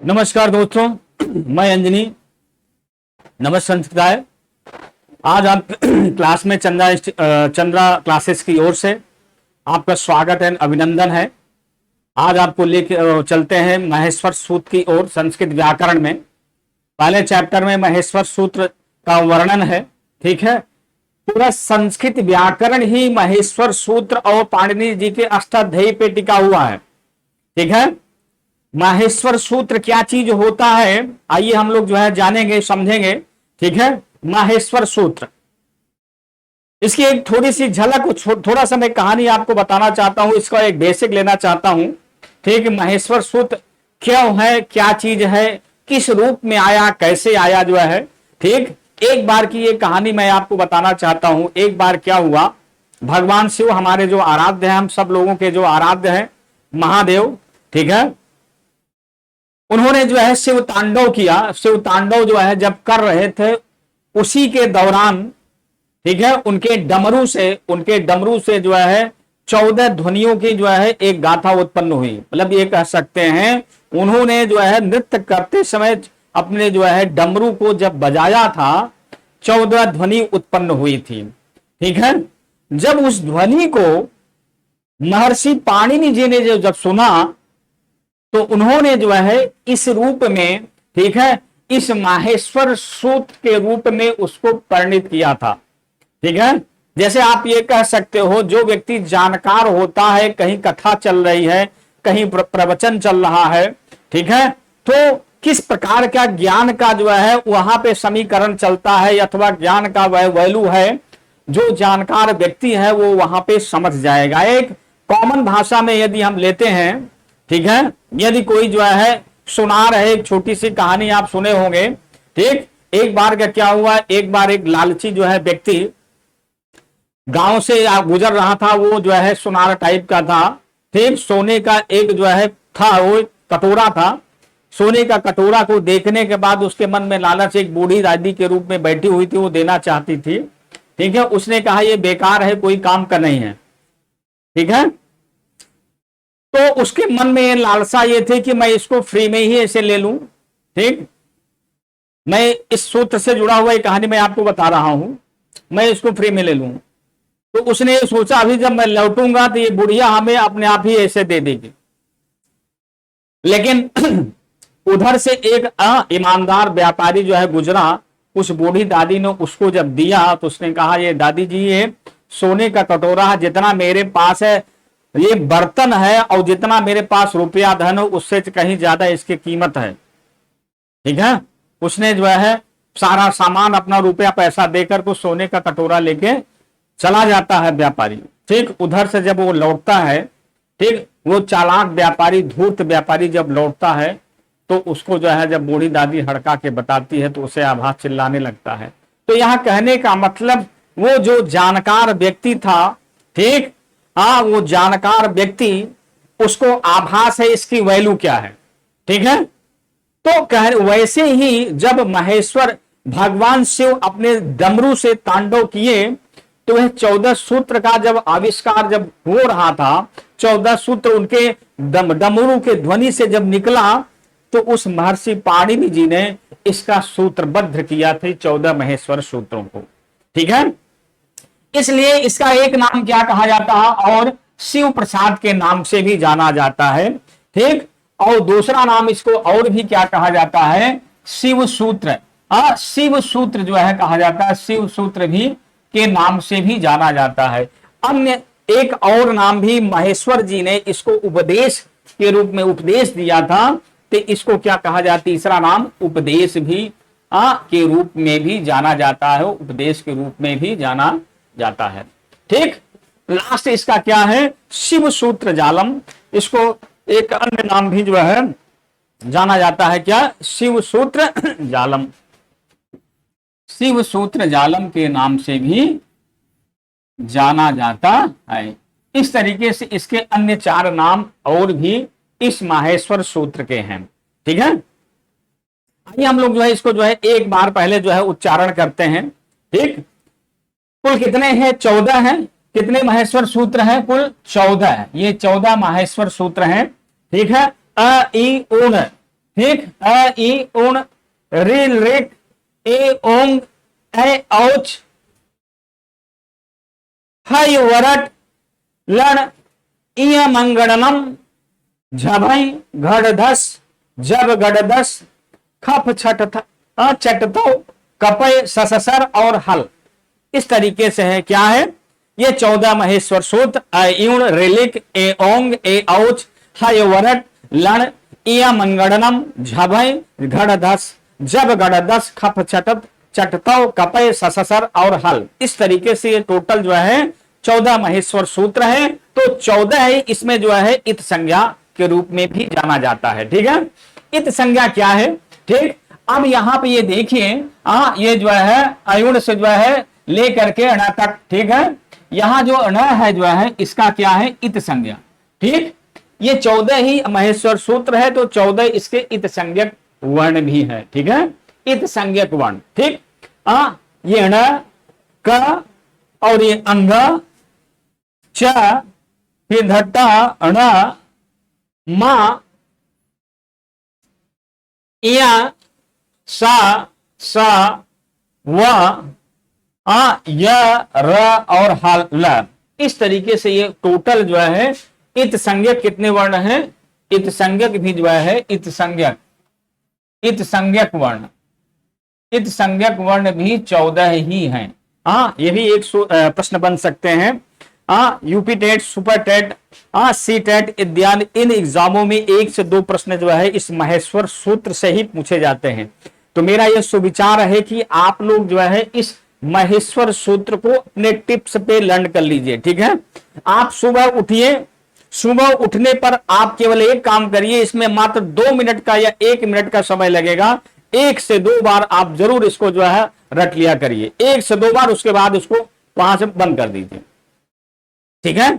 नमस्कार दोस्तों, मैं अंजनी नमस्ते संस्कृताय। आज आप क्लास में चंद्रा क्लासेस की ओर से आपका स्वागत है, अभिनंदन है। आज आपको लेके चलते हैं महेश्वर सूत्र की ओर। संस्कृत व्याकरण में पहले चैप्टर में महेश्वर सूत्र का वर्णन है, ठीक है। पूरा संस्कृत व्याकरण ही महेश्वर सूत्र और पाणिनि जी के अष्टाध्यायी पे टिका हुआ है, ठीक है। माहेश्वर सूत्र क्या चीज होता है, आइए हम लोग जानेंगे, समझेंगे, ठीक है। माहेश्वर सूत्र, इसकी एक थोड़ी सी झलक, थोड़ा सा मैं कहानी आपको बताना चाहता हूं, इसका एक बेसिक लेना चाहता हूं, ठीक। माहेश्वर सूत्र क्यों है, क्या चीज है, किस रूप में आया, कैसे आया ठीक। एक बार की ये कहानी मैं आपको बताना चाहता हूं। एक बार क्या हुआ, भगवान शिव हमारे जो आराध्य है, हम सब लोगों के जो आराध्य है, महादेव, ठीक है। उन्होंने शिव तांडव किया। शिव तांडव जब कर रहे थे, उसी के दौरान, ठीक है, उनके डमरू से 14 ध्वनियों की एक गाथा उत्पन्न हुई। मतलब ये कह सकते हैं, उन्होंने नृत्य करते समय अपने डमरू को जब बजाया था, 14 ध्वनि उत्पन्न हुई थी, ठीक है। जब उस ध्वनि को महर्षि पाणिनि जी ने जब सुना, तो उन्होंने इस रूप में, ठीक है, इस माहेश्वर सूत्र के रूप में उसको परिणित किया था, ठीक है। जैसे आप ये कह सकते हो, जो व्यक्ति जानकार होता है, कहीं कथा चल रही है, कहीं प्रवचन चल रहा है, ठीक है, तो किस प्रकार का ज्ञान का वहां पे समीकरण चलता है, अथवा ज्ञान का वह वैल्यू है, जो जानकार व्यक्ति है वो वहां पे समझ जाएगा। एक कॉमन भाषा में यदि हम लेते हैं, ठीक है, यदि कोई सुना रहे, एक छोटी सी कहानी आप सुने होंगे, ठीक। एक बार का क्या हुआ, एक बार एक लालची व्यक्ति गांव से गुजर रहा था। वो सुनार टाइप का था, ठीक। सोने का एक था, वो कटोरा था। सोने का कटोरा को देखने के बाद उसके मन में लालच, एक बूढ़ी दादी के रूप में बैठी हुई थी, वो देना चाहती थी, ठीक है। उसने कहा ये बेकार है, कोई काम का नहीं है, ठीक है। तो उसके मन में लालसा ये थी कि मैं इसको फ्री में ही ऐसे ले लूं, ठीक। मैं इस सूत्र से जुड़ा हुआ एक कहानी मैं आपको बता रहा हूं, मैं इसको फ्री में ले लूं। तो उसने सोचा, अभी जब मैं लौटूंगा तो ये बुढ़िया हमें अपने आप ही ऐसे दे देगी। लेकिन उधर से एक ईमानदार व्यापारी गुजरा। उस बूढ़ी दादी ने उसको जब दिया, तो उसने कहा, ये दादी जी, ये सोने का कटोरा है, जितना मेरे पास है ये बर्तन है, और जितना मेरे पास रुपया धन हो, उससे कहीं ज्यादा इसकी कीमत है, ठीक है। उसने सारा सामान, अपना रुपया पैसा देकर को सोने का कटोरा लेके चला जाता है व्यापारी, ठीक। उधर से जब वो लौटता है, ठीक, वो चालाक व्यापारी, धूर्त व्यापारी जब लौटता है, तो उसको जब बूढ़ी दादी हड़का के बताती है, तो उसे आभास चिल्लाने लगता है। तो यहां कहने का मतलब, वो जो जानकार व्यक्ति था, ठीक, वो जानकार व्यक्ति, उसको आभास है इसकी वैल्यू क्या है, ठीक है। तो वैसे ही जब महेश्वर भगवान शिव अपने डमरू से तांडव किए, तो वह 14 सूत्र का जब आविष्कार जब हो रहा था, 14 सूत्र उनके डमरू के ध्वनि से जब निकला, तो उस महर्षि पाणिनि जी ने इसका सूत्रबद्ध किया थे 14 महेश्वर सूत्रों को, ठीक है। इसलिए इसका एक नाम क्या कहा जाता है, और शिव प्रसाद के नाम से भी जाना जाता है, ठीक। और दूसरा नाम इसको और भी क्या कहा जाता है, शिव सूत्र। शिव सूत्र कहा जाता है, शिव सूत्र भी के नाम से भी जाना जाता है। अन्य एक और नाम भी महेश्वर जी ने इसको उपदेश के रूप में उपदेश दिया था, तो इसको क्या कहा जाता है, तीसरा नाम उपदेश भी के रूप में भी जाना जाता है, उपदेश के रूप में भी जाना जाता है, ठीक। लास्ट इसका क्या है, शिव सूत्र जालम। इसको एक अन्य नाम भी जाना जाता है, क्या, शिव सूत्र जालम। शिव सूत्र जालम के नाम से भी जाना जाता है। इस तरीके से इसके अन्य 4 नाम और भी इस माहेश्वर सूत्र के हैं, ठीक है। आइए हम लोग इसको एक बार पहले उच्चारण करते हैं, ठीक। कुल कितने हैं, 14 हैं। कितने महेश्वर सूत्र हैं, कुल 14 है। ये 14 महेश्वर सूत्र हैं, ठीक है। अ इ उण ठीक, अ ई उण री रिक ए ओंग ए औच हय वरट लण इय मंगड़नम झभई घड़धस जब गड़दस खप छट चटतो कपय सससर और हल। इस तरीके से है, क्या है ये 14 महेश्वर सूत्र, अयूण रेलिक ए ओंग ए औच हय वरट लण इया मंगड़नम झभय घड़धस जब गड़दस खप छटत चटतो कपय सससर और हल। इस तरीके से ये टोटल जो है 14 महेश्वर सूत्र है। तो 14 है, इसमें जो है इत संज्ञा के रूप में भी जाना जाता है। ठीक है, इत संज्ञा क्या है? ठीक, अब यहां पे ये देखिए, ये जो है अयुण से जो है लेकर के अण तक, ठीक है, यहां जो अण है जो है इसका क्या है? इत संज्ञा। ठीक, ये 14 ही महेश्वर सूत्र है, तो 14 इसके इत संज्ञक वर्ण भी है। ठीक है, इत संज्ञक वर्ण। ठीक, ये अण क और ये अंग च फिर धट्टा अण मा इया सा सा व य र और हल ल। इस तरीके से ये टोटल जो है इत संज्ञक कितने वर्ण हैं? इत संज्ञक भी जो है इत संज्ञक वर्ण, इत संज्ञक वर्ण भी 14 ही हैं। ये भी एक प्रश्न बन सकते हैं। UP TET, super TET, C TET इत्यादि इन एग्जामों में 1 से 2 प्रश्न जो है इस महेश्वर सूत्र से ही पूछे जाते हैं। तो मेरा यह सुविचार है कि आप लोग जो है इस महेश्वर सूत्र को अपने टिप्स पे लर्न कर लीजिए। ठीक है, आप सुबह उठिए, सुबह उठने पर आप केवल एक काम करिए, इसमें मात्र 2 मिनट का या 1 मिनट का समय लगेगा। 1 से 2 बार आप जरूर इसको जो है रट लिया करिए, 1 से 2 बार, उसके बाद इसको वहां से बंद कर दीजिए। ठीक है,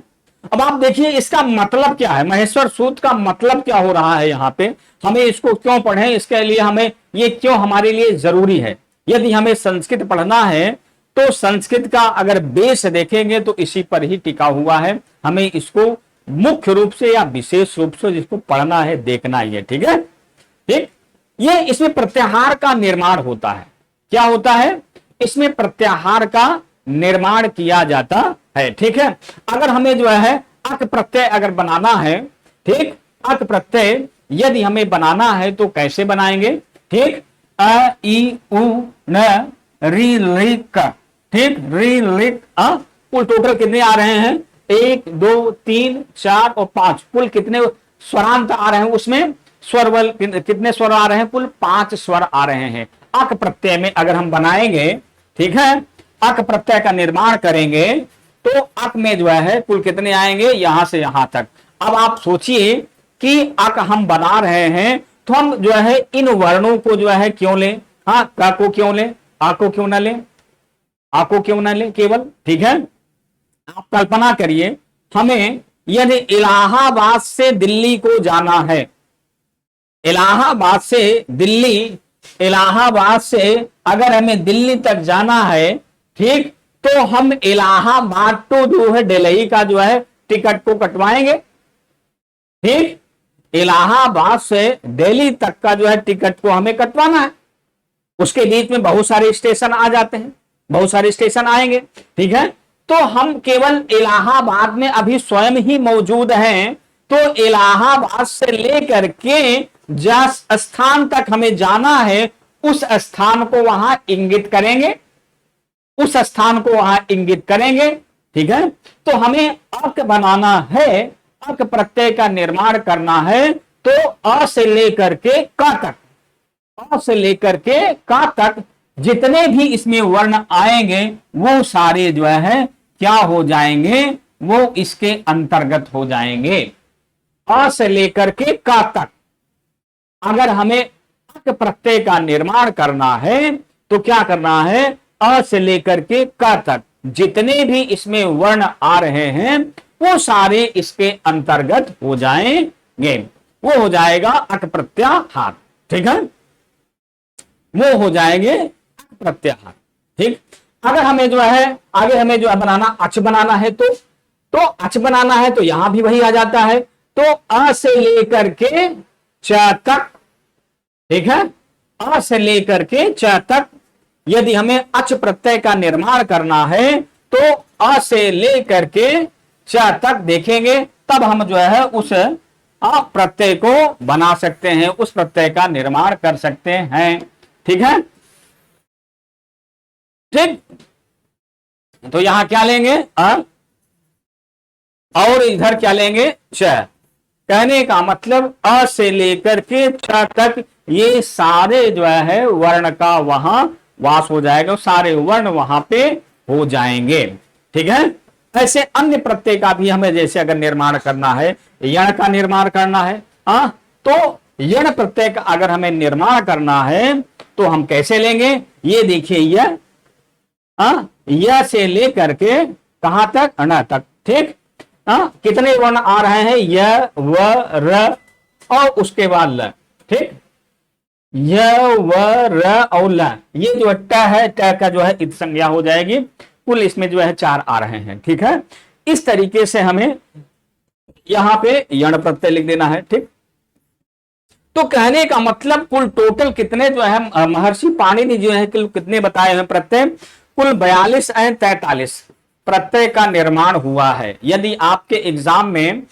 अब आप देखिए इसका मतलब क्या है, महेश्वर सूत्र का मतलब क्या हो रहा है यहाँ पे, हमें इसको क्यों पढ़ें, इसके लिए हमें ये क्यों हमारे लिए जरूरी है। यदि हमें संस्कृत पढ़ना है तो संस्कृत का अगर बेस देखेंगे तो इसी पर ही टिका हुआ है। हमें इसको मुख्य रूप से या विशेष रूप से जिसको पढ़ना है, देखना ही है। ठीक है, ठीक, ये इसमें प्रत्याहार का निर्माण होता है। क्या होता है? इसमें प्रत्याहार का निर्माण किया जाता है। ठीक है, अगर हमें जो है अक प्रत्यय अगर बनाना है, ठीक, अक प्रत्यय यदि हमें बनाना है तो कैसे बनाएंगे? ठीक, अ ई उ न री लिक, ठीक, री लिक, कुल टोटल कितने आ रहे हैं? 1 2 3 4 और 5, कुल कितने स्वरांत आ रहे हैं? उसमें स्वर बल कितने स्वर आ रहे हैं? कुल 5 स्वर आ रहे हैं। अक प्रत्यय में अगर हम बनाएंगे, ठीक है, अक प्रत्यय का निर्माण करेंगे तो अक में जो है कुल कितने आएंगे? यहां से यहां तक। अब आप सोचिए कि अक हम बना रहे हैं तो हम जो है इन वर्णों को जो है क्यों लें? क को क्यों लें? आ को क्यों ना लें? आ को क्यों ना लें केवल? ठीक है, आप कल्पना करिए, हमें यदि इलाहाबाद से दिल्ली को जाना है, इलाहाबाद से दिल्ली, इलाहाबाद से अगर हमें दिल्ली तक जाना है, ठीक, तो हम इलाहाबाद टू जो है दिल्ली का जो है टिकट को कटवाएंगे। ठीक, इलाहाबाद से दिल्ली तक का जो है टिकट को हमें कटवाना है। उसके बीच में बहुत सारे स्टेशन आ जाते हैं, बहुत सारे स्टेशन आएंगे। ठीक है, तो हम केवल इलाहाबाद में अभी स्वयं ही मौजूद हैं, तो इलाहाबाद से लेकर के जिस स्थान तक हमें जाना है उस स्थान को वहां इंगित करेंगे, उस स्थान को वहां इंगित करेंगे। ठीक है, तो हमें अक बनाना है, अक प्रत्यय का निर्माण करना है, तो अ से लेकर के क तक, अ से लेकर के क तक जितने भी इसमें वर्ण आएंगे वो सारे जो है क्या हो जाएंगे? वो इसके अंतर्गत हो जाएंगे। अ से लेकर के क तक अगर हमें अक प्रत्यय का निर्माण करना है तो क्या करना है? अ से लेकर के क तक जितने भी इसमें वर्ण आ रहे हैं वो सारे इसके अंतर्गत हो जाएंगे। वो हो जाएगा अक प्रत्याहार। ठीक है, वो हो जाएंगे अक प्रत्याहार। ठीक, अगर हमें जो है आगे हमें जो है बनाना अच बनाना है तो अच बनाना है तो यहां भी वही आ जाता है। तो अ से लेकर के च तक ठीक है। अ से लेकर के च तक यदि हमें अच प्रत्यय का निर्माण करना है तो अ से लेकर के च तक देखेंगे, तब हम जो है उस अ प्रत्यय को बना सकते हैं, उस प्रत्यय का निर्माण कर सकते हैं। ठीक है, ठीक। तो यहां क्या लेंगे अ, और इधर क्या लेंगे च। कहने का मतलब अ से लेकर के छ तक ये सारे जो है वर्ण का वहां वास हो जाएगा, सारे वर्ण वहां पे हो जाएंगे। ठीक है, ऐसे अन्य प्रत्यय का भी हमें जैसे अगर निर्माण करना है, यण का निर्माण करना है, तो यण प्रत्यय का अगर हमें निर्माण करना है तो हम कैसे लेंगे, ये देखिए य से लेकर के कहां तक अण तक। ठीक, कितने वर्ण आ रहे हैं, य व र और उसके बाद ल। ठीक, य व र और ल, ये जो ट है, ट का जो है इत संज्ञा हो जाएगी। कुल इसमें जो है 4 आ रहे हैं। ठीक है, इस तरीके से हमें यहां पे यण प्रत्यय लिख देना है। ठीक, तो कहने का मतलब कुल टोटल कितने जो है महर्षि पाणिनि जो है कितने बताए हैं प्रत्यय, कुल 42 एंड 43 प्रत्यय का निर्माण हुआ है। यदि आपके एग्जाम में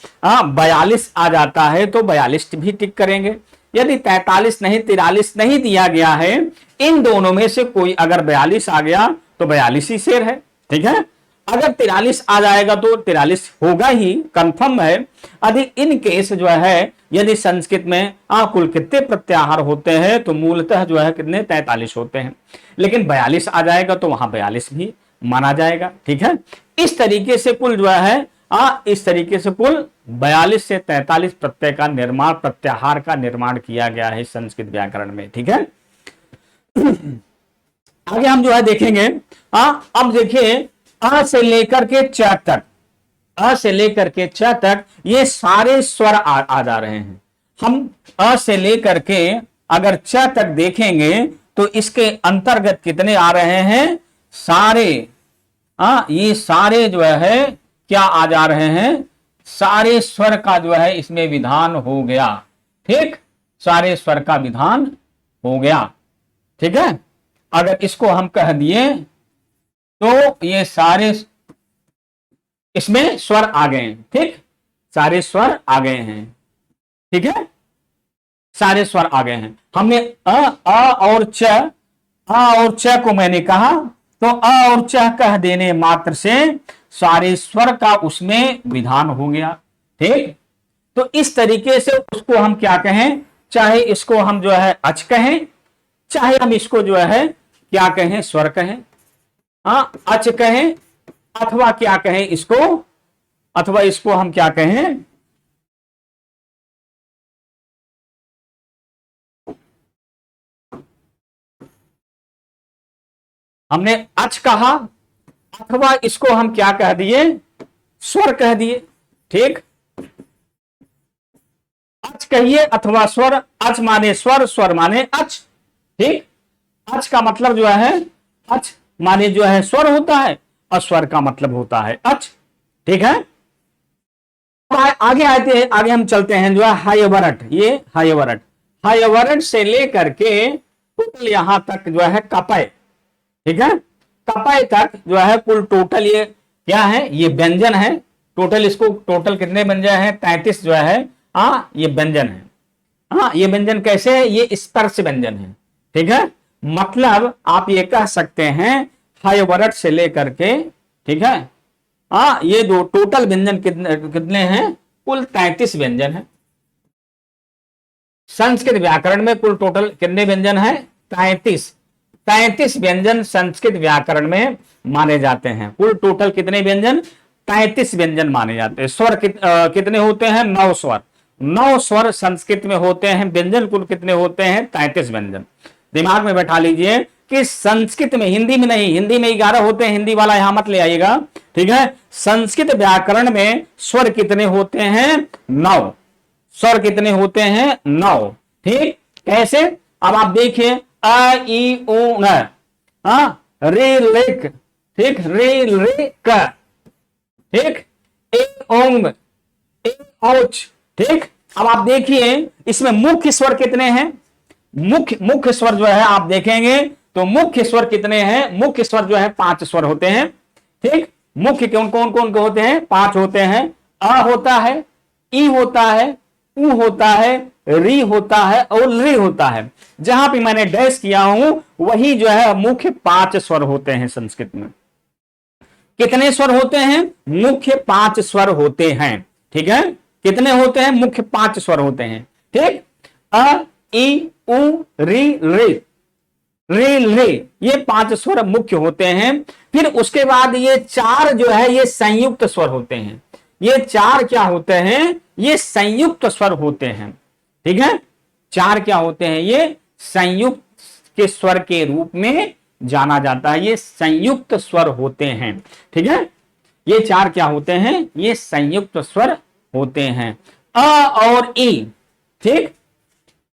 42 आ जाता है तो 42 भी टिक करेंगे, यदि 43 नहीं 43 नहीं दिया गया है, इन दोनों में से कोई अगर 42 आ गया तो 42 ही शेर है। ठीक है, अगर 43 आ जाएगा तो 43 होगा ही, कंफर्म है। अधिक इन केस जो है यदि संस्कृत में कुल कितने प्रत्याहार होते हैं तो मूलतः जो है कितने 43 होते हैं, लेकिन 42 आ जाएगा तो वहां 42 भी माना जाएगा। ठीक है, इस तरीके से कुल जो है इस तरीके से कुल 42 से 43 प्रत्यय का निर्माण, प्रत्याहार का निर्माण किया गया है संस्कृत व्याकरण में। ठीक है, आगे हम जो है देखेंगे। अब देखिए अ से लेकर के च तक, अ से लेकर के च तक ये सारे स्वर आ जा रहे हैं। हम अ से लेकर के अगर च तक देखेंगे तो इसके अंतर्गत कितने आ रहे हैं, सारे ये सारे जो है क्या आ जा रहे हैं, सारे स्वर का जो है इसमें विधान हो गया। ठीक, सारे स्वर का विधान हो गया। ठीक है, अगर इसको हम कह दिए तो ये सारे इसमें स्वर आ गए हैं। ठीक, सारे स्वर आ गए हैं। ठीक है, सारे स्वर आ गए हैं। हमने अ और च, अ और च को मैंने कहा तो अ और च कह देने मात्र से सारे स्वर का उसमें विधान हो गया। ठीक, तो इस तरीके से उसको हम क्या कहें, चाहे इसको हम जो है अच कहें, चाहे हम इसको जो है क्या कहें स्वर कहें, अच कहें, अथवा क्या कहें इसको, अथवा इसको हम क्या कहें हमने अच कहा, अथवा इसको हम क्या कह दिए स्वर कह दिए। ठीक, अच कहिए अथवा स्वर, अच माने स्वर, स्वर माने अच। ठीक, अच का मतलब जो है अच माने जो है स्वर होता है, और स्वर का मतलब होता है अच। ठीक है, आगे आते हैं, आगे हम चलते हैं जो है हायवरट, ये हायवरट, हायवरट से लेकर के टोटल यहां तक जो है कपय। ठीक है, कपय तक जो है कुल टोटल ये क्या है, ये व्यंजन है। टोटल इसको टोटल कितने व्यंजन है, 33 जो है ये व्यंजन है। ये व्यंजन कैसे है, ये स्पर्श व्यंजन है। ठीक है, मतलब आप ये कह सकते हैं हायवरट से लेकर के, ठीक है, ये दो टोटल व्यंजन कितने कितने हैं, कुल 33 व्यंजन है। संस्कृत व्याकरण में कुल टोटल कितने व्यंजन है, 33। 33 व्यंजन संस्कृत व्याकरण में माने जाते हैं। कुल टोटल कितने व्यंजन, 33 व्यंजन माने जाते हैं। स्वर कितने होते हैं, 9 स्वर। 9 स्वर संस्कृत में होते हैं। व्यंजन कुल कितने होते हैं, 33 व्यंजन। दिमाग में बैठा लीजिए कि संस्कृत में, हिंदी में नहीं, हिंदी में 11 होते हैं, हिंदी वाला यहां मत ले आइएगा। ठीक है, संस्कृत व्याकरण में स्वर कितने होते हैं, 9। स्वर कितने होते हैं, 9। ठीक, कैसे, अब आप देखिए अ ई उ न, रे लेक, ठीक, रे रे क, ठीक, एक ओंग, एक औच। ठीक, अब आप देखिए इसमें मुख्य स्वर कितने हैं, मुख्य मुख्य स्वर जो है आप देखेंगे तो मुख्य स्वर कितने हैं, मुख्य स्वर जो है 5 स्वर होते हैं। ठीक, मुख्य कौन कौन कौन के होते हैं, 5 होते हैं। अ होता है, ई होता है, उ होता है, री होता है और री होता है। जहां पे मैंने डैश किया हूं वही जो है मुख्य 5 स्वर होते हैं। संस्कृत में कितने स्वर होते हैं, मुख्य 5 स्वर होते हैं। ठीक है, कितने होते हैं, मुख्य 5 स्वर होते हैं। ठीक, अ ई उ री रे, रे रे, ये 5 स्वर मुख्य होते हैं। फिर उसके बाद ये 4 जो है ये संयुक्त स्वर होते हैं। ये 4 क्या होते हैं, ये संयुक्त स्वर होते हैं। ठीक है, 4 क्या होते हैं, ये संयुक्त के स्वर के रूप में जाना जाता है। ये संयुक्त स्वर होते हैं। ठीक है, ये 4 क्या होते हैं, ये संयुक्त स्वर होते हैं। अ और ई, ठीक,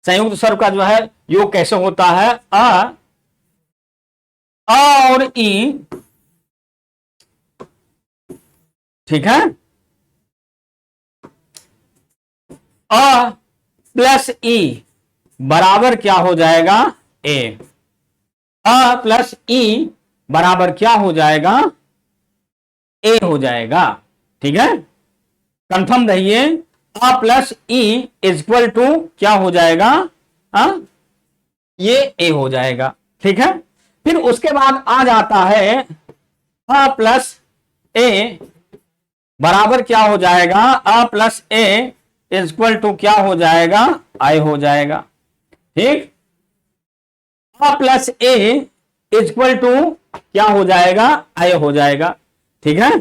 संयुक्त स्वर का जो है योग कैसे होता है, अ और ई, ठीक है, अ प्लस ई बराबर क्या हो जाएगा, ए। अ प्लस ई बराबर क्या हो जाएगा, ए हो जाएगा। ठीक है, कंफर्म रहिए। A plus E is equal to क्या हो जाएगा, ये ए हो जाएगा। ठीक है, फिर उसके बाद आ जाता है अ प्लस ए बराबर क्या हो जाएगा, A plus A is equal to क्या हो जाएगा, आई हो जाएगा। ठीक, A plus A is equal to क्या हो जाएगा, आई हो जाएगा। ठीक है,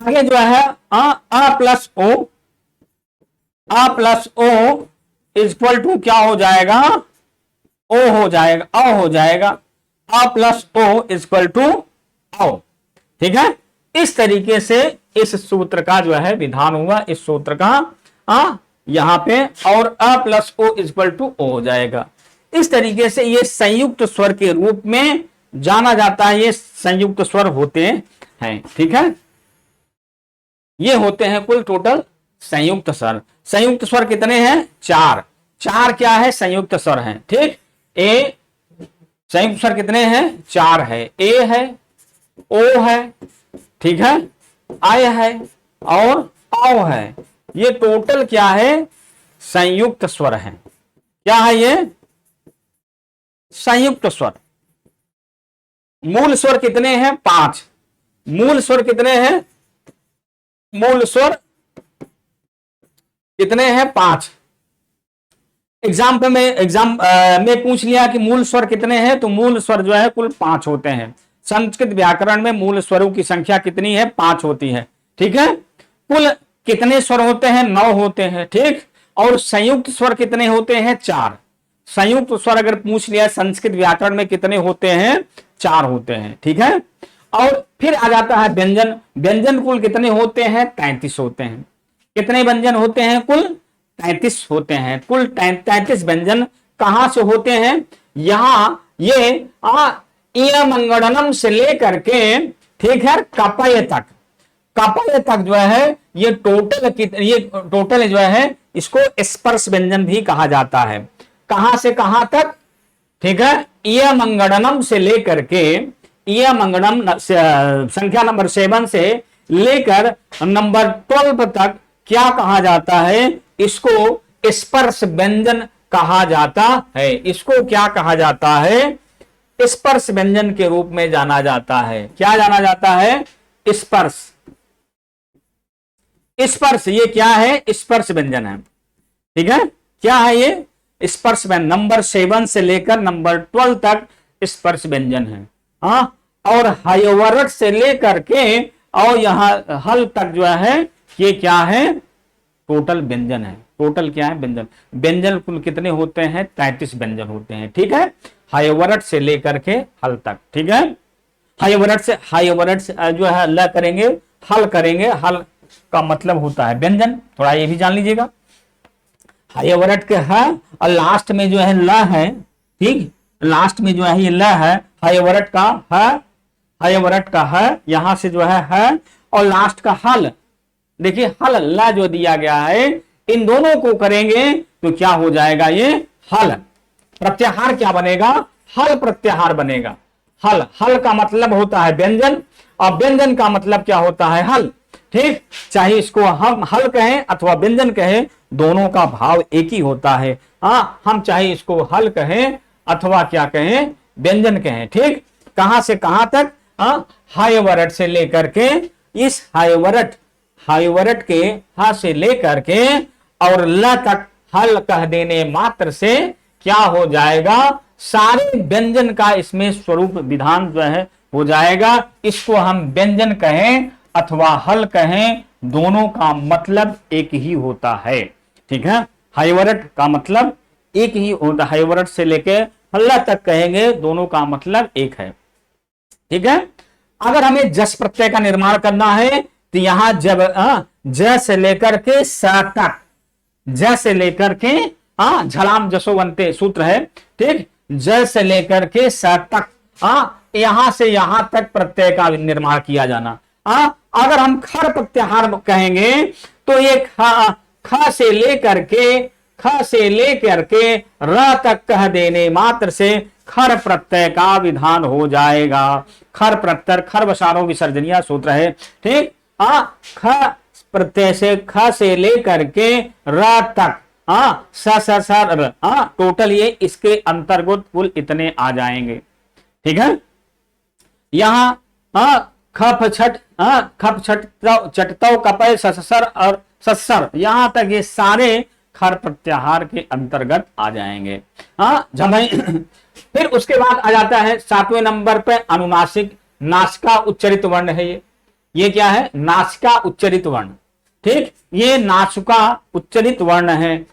आगे जो है A plus O, A plus O is equal to क्या हो जाएगा, ओ हो जाएगा, अ हो जाएगा। A plus O is equal to O. ठीक है, इस तरीके से इस सूत्र का जो है विधान हुआ, इस सूत्र का यहां पे, और A plus O is equal to O हो जाएगा। इस तरीके से ये संयुक्त स्वर के रूप में जाना जाता है। ये संयुक्त स्वर होते हैं। ठीक है, ये होते हैं कुल टोटल संयुक्त स्वर। संयुक्त स्वर कितने हैं, 4। 4 क्या है, संयुक्त स्वर हैं। ठीक, ए संयुक्त स्वर कितने हैं, 4 है। ए है, ओ है, ठीक है, आई है और औ है। ये टोटल क्या है, संयुक्त स्वर है। क्या है ये, संयुक्त स्वर। मूल स्वर कितने हैं, 5। मूल स्वर कितने हैं, मूल स्वर कितने हैं, 5। एग्जाम में पूछ लिया कि मूल स्वर कितने हैं, तो मूल स्वर जो है कुल 5 होते हैं। संस्कृत व्याकरण में मूल स्वरों की संख्या कितनी है, 5 होती है। ठीक है, कुल कितने स्वर होते हैं, 9 होते हैं। ठीक, और संयुक्त स्वर कितने होते हैं, 4। संयुक्त स्वर अगर पूछ लिया संस्कृत व्याकरण में कितने होते हैं, 4 होते हैं। ठीक है, और फिर आ जाता है व्यंजन। व्यंजन कुल कितने होते हैं, 33 होते हैं। कितने व्यंजन होते हैं, कुल 33 होते हैं। कुल 33 व्यंजन कहां से होते हैं, यहां ये मंगड़नम से लेकर के, ठीक है, कपय तक। कपय तक जो है ये टोटल जो है इसको स्पर्श व्यंजन भी कहा जाता है। कहां से कहां तक, ठीक है, य मंगड़नम से लेकर के, य मंगड़म संख्या नंबर 7 से लेकर नंबर 12 तक क्या कहा जाता है, इसको स्पर्श व्यंजन कहा जाता है। इसको क्या कहा जाता है, स्पर्श व्यंजन के रूप में जाना जाता है। क्या जाना जाता है, स्पर्श। स्पर्श ये क्या है, स्पर्श व्यंजन है। ठीक है, क्या है ये, स्पर्श व्यंजन। नंबर 7 से लेकर नंबर 12 तक स्पर्श व्यंजन है। और हाइवर्ट से लेकर के और यहां हल तक जो है ये क्या है, टोटल व्यंजन है। टोटल क्या है, व्यंजन। व्यंजन कुल कितने होते हैं, 33 व्यंजन होते हैं। ठीक है, हाइवर्ट से लेकर के हल तक। ठीक है, हाइवर्ट से जो है ल करेंगे, हल करेंगे। हल का मतलब होता है व्यंजन, थोड़ा ये भी जान लीजिएगा। हाइवर्ट के है और लास्ट में जो है ल है। ठीक, लास्ट में जो है ये ल है, हाइवर्ट का है, हाइवर्ट का है, यहां से जो है और लास्ट का हल। देखिए हल ला जो दिया गया है, इन दोनों को करेंगे तो क्या हो जाएगा, ये हल। प्रत्याहार क्या बनेगा, हल प्रत्याहार बनेगा। हल, हल का मतलब होता है व्यंजन और व्यंजन का मतलब क्या होता है, हल। ठीक, चाहे इसको हम हल कहें अथवा व्यंजन कहें, दोनों का भाव एक ही होता है। हम चाहे इसको हल कहें अथवा क्या कहें, व्यंजन कहें। ठीक, कहां से कहां तक, हायवरट से लेकर के, इस हायवरट, हायवरट के हा से लेकर के और ल तक हल कह देने मात्र से क्या हो जाएगा, सारे व्यंजन का इसमें स्वरूप विधान जो है हो जाएगा। इसको हम व्यंजन कहें अथवा हल कहें, दोनों का मतलब एक ही होता है। ठीक है, हाइवरट का मतलब एक ही होता है, हाइवरट से लेके हल्ला तक कहेंगे, दोनों का मतलब एक है। ठीक है, अगर हमें जस प्रत्यय का निर्माण करना है तो यहां जब ज से लेकर के स तक, ज से लेकर के झलाम जसोवंते सूत्र है। ठीक, ज से लेकर के स तक, यहां से यहां तक प्रत्यय का निर्माण किया जाना। अगर हम खर प्रत्याहार कहेंगे तो ये ख से लेकर के, ख से लेकर के र तक कह देने मात्र से खर प्रत्यय का विधान हो जाएगा। खर प्रत्यय, खर बसारो विसर्जनीय सूत्र है। ठीक, ख प्रत्यय से, ख से लेकर के र तक, स टोटल ये इसके अंतर्गत कुल इतने आ जाएंगे। ठीक है, यहां खप छठ, खप छठ चटतव कपय ससर और ससर, यहां तक ये सारे खर प्रत्याहार के अंतर्गत आ जाएंगे। फिर उसके बाद आ जाता है 7वें नंबर पे अनुनासिक, नासिका उच्चरित वर्ण है ये क्या है, नासिका उच्चरित वर्ण। ठीक, ये नासिका उच्चरित वर्ण है।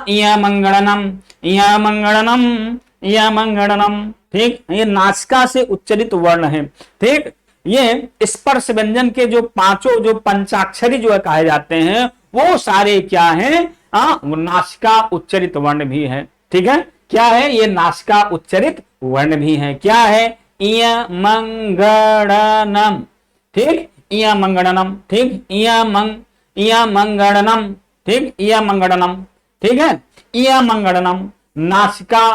इया मंगणनम, इया मंगणनम, इया मंगणनम। ठीक, ये नासिका से उच्चरित वर्ण है। ठीक, ये स्पर्श व्यंजन के जो पांचों जो पंचाक्षरी जो है कहे जाते हैं, वो सारे क्या है, नासिका उच्चरित वर्ण भी है। ठीक है, क्या है, ये नासिका उच्चरित वर्ण भी है। क्या है, इय मंगणनम। ठीक, इय मंगणनम। ठीक, इय मंगणनम। ठीक, इय मंगणनम। ठीक है, इय मंगणनम, नासिका,